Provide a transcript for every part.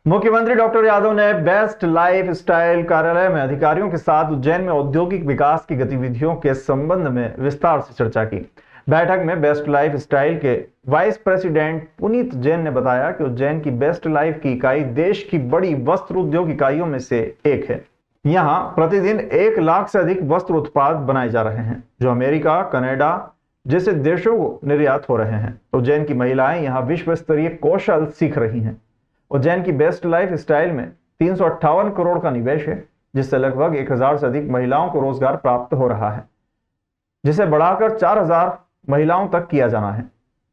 मुख्यमंत्री डॉक्टर यादव ने best life style कार्यालय में अधिकारियों के साथ उज्जैन में औद्योगिक विकास की गतिविधियों के संबंध में विस्तार से चर्चा की। बैठक में बेस्ट लाइफ स्टाइल के वाइस प्रेसिडेंट पुनीत जैन ने बताया कि उज्जैन की बेस्ट लाइफ की इकाई देश की बड़ी वस्त्र उद्योग इकाइयों में से एक है। यहाँ प्रतिदिन 1 लाख से अधिक वस्त्र उत्पाद बनाए जा रहे हैं, जो अमेरिका, कनाडा जैसे देशों को निर्यात हो रहे हैं। उज्जैन की महिलाएं यहाँ विश्व स्तरीय कौशल सीख रही हैं। उज्जैन की बेस्ट लाइफ स्टाइल में 358 करोड़ का निवेश है, जिससे लगभग 1000 से अधिक महिलाओं को रोजगार प्राप्त हो रहा है, जिसे बढ़ाकर 4000 महिलाओं तक किया जाना है।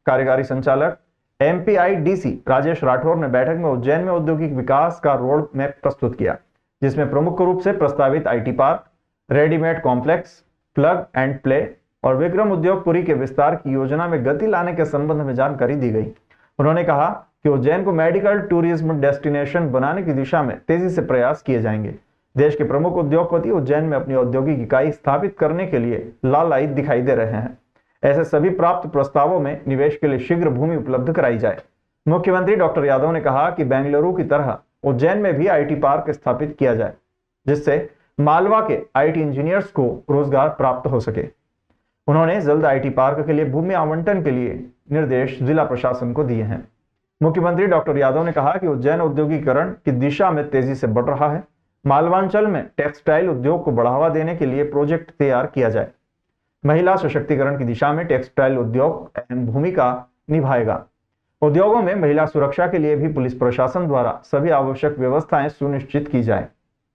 कार्यकारी संचालक MPIDC राजेश राठौर ने बैठक में उज्जैन में औद्योगिक विकास का रोड मैप प्रस्तुत किया, जिसमें प्रमुख रूप से प्रस्तावित IT park, readymade complex, plug and play और विक्रम उद्योगपुरी के विस्तार की योजना में गति लाने के संबंध में जानकारी दी गई। उन्होंने कहा कि उज्जैन को मेडिकल टूरिज्म डेस्टिनेशन बनाने की दिशा में तेजी से प्रयास किए जाएंगे। देश के प्रमुख उद्योगपति उज्जैन में अपनी औद्योगिक इकाई स्थापित करने के लिए लालायित दिखाई दे रहे हैं। ऐसे सभी प्राप्त प्रस्तावों में निवेश के लिए शीघ्र भूमि उपलब्ध कराई जाए। मुख्यमंत्री डॉक्टर यादव ने कहा कि बेंगलुरु की तरह उज्जैन में भी IT पार्क स्थापित किया जाए, जिससे मालवा के IT इंजीनियर्स को रोजगार प्राप्त हो सके। उन्होंने जल्द IT पार्क के लिए भूमि आवंटन के लिए निर्देश जिला प्रशासन को दिए हैं। मुख्यमंत्री डॉक्टर यादव ने कहा कि उज्जैन औद्योगिकीकरण की दिशा में तेजी से बढ़ रहा है। मालवांचल में टेक्सटाइल उद्योग को बढ़ावा देने के लिए प्रोजेक्ट तैयार किया जाए। महिला सशक्तिकरण की दिशा में टेक्सटाइल उद्योग अहम भूमिका निभाएगा। उद्योगों में महिला सुरक्षा के लिए भी पुलिस प्रशासन द्वारा सभी आवश्यक व्यवस्थाएं सुनिश्चित की जाए।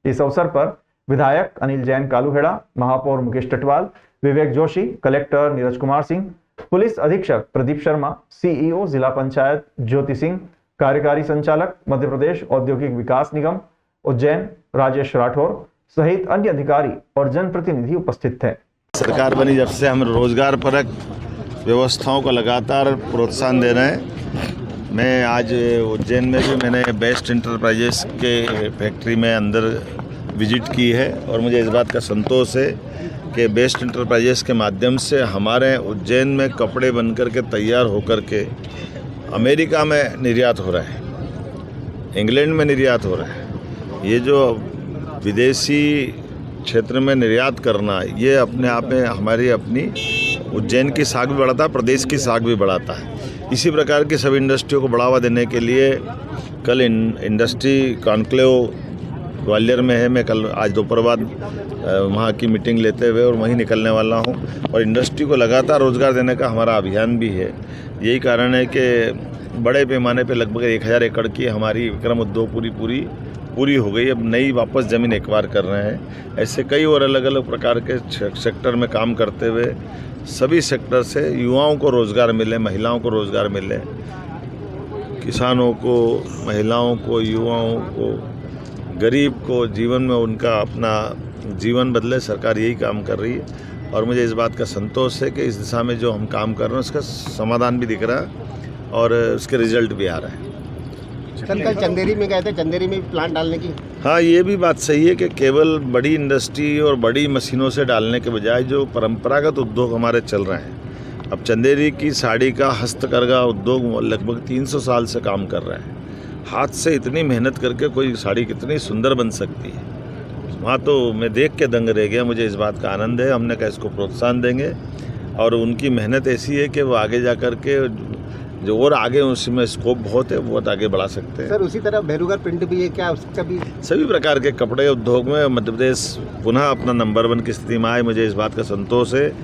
इस अवसर पर विधायक अनिल जैन कालूहेड़ा, महापौर मुकेश टटवाल, विवेक जोशी, कलेक्टर नीरज कुमार सिंह, पुलिस अधीक्षक प्रदीप शर्मा, CEO जिला पंचायत ज्योति सिंह, कार्यकारी संचालक मध्य प्रदेश औद्योगिक विकास निगम उज्जैन राजेश राठौर सहित अन्य अधिकारी और जनप्रतिनिधि उपस्थित थे। सरकार बनी जब से हम रोजगार परक व्यवस्थाओं को लगातार प्रोत्साहन दे रहे हैं। मैं आज उज्जैन में भी मैंने बेस्ट इंटरप्राइजेस के फैक्ट्री में अंदर विजिट की है और मुझे इस बात का संतोष है कि बेस्ट इंटरप्राइजेस के माध्यम से हमारे उज्जैन में कपड़े बनकर के तैयार होकर के अमेरिका में निर्यात हो रहा है, इंग्लैंड में निर्यात हो रहा है। ये जो विदेशी क्षेत्र में निर्यात करना, ये अपने आप में हमारी अपनी उज्जैन की साख भी बढ़ाता है, प्रदेश की साख भी बढ़ाता है। इसी प्रकार की सभी इंडस्ट्रियों को बढ़ावा देने के लिए कल इंडस्ट्री कॉन्क्लेव ग्वालियर में है। मैं कल आज दोपहर बाद वहाँ की मीटिंग लेते हुए और वहीं निकलने वाला हूँ और इंडस्ट्री को लगातार रोजगार देने का हमारा अभियान भी है। यही कारण है कि बड़े पैमाने पे लगभग 1000 एकड़ की हमारी विक्रम उद्योग पूरी हो गई। अब नई वापस ज़मीन एक्वायर कर रहे हैं। ऐसे कई और अलग अलग प्रकार के सेक्टर में काम करते हुए सभी सेक्टर से युवाओं को रोज़गार मिले, महिलाओं को रोज़गार मिले, किसानों को, महिलाओं को, युवाओं को, गरीब को जीवन में उनका अपना जीवन बदले। सरकार यही काम कर रही है और मुझे इस बात का संतोष है कि इस दिशा में जो हम काम कर रहे हैं उसका समाधान भी दिख रहा है और उसके रिजल्ट भी आ रहे हैं। कल चंदेरी में गए थे, चंदेरी में प्लांट डालने की। हाँ, ये भी बात सही है कि केवल बड़ी इंडस्ट्री और बड़ी मशीनों से डालने के बजाय जो परंपरागत उद्योग हमारे चल रहे हैं, अब चंदेरी की साड़ी का हस्तकरघा उद्योग लगभग 300 साल से काम कर रहे हैं। हाथ से इतनी मेहनत करके कोई साड़ी कितनी सुंदर बन सकती है, वहाँ तो मैं देख के दंग रह गया। मुझे इस बात का आनंद है। हमने कहा इसको प्रोत्साहन देंगे और उनकी मेहनत ऐसी है कि वो आगे जा कर के जो और आगे उसमें स्कोप बहुत है, बहुत आगे बढ़ा सकते हैं। सर, उसी तरह बेरुगर प्रिंट भी है क्या, उसका भी? सभी प्रकार के कपड़े उद्योग में मध्य प्रदेश पुनः अपना नंबर 1 की स्थिति में आए, मुझे इस बात का संतोष है।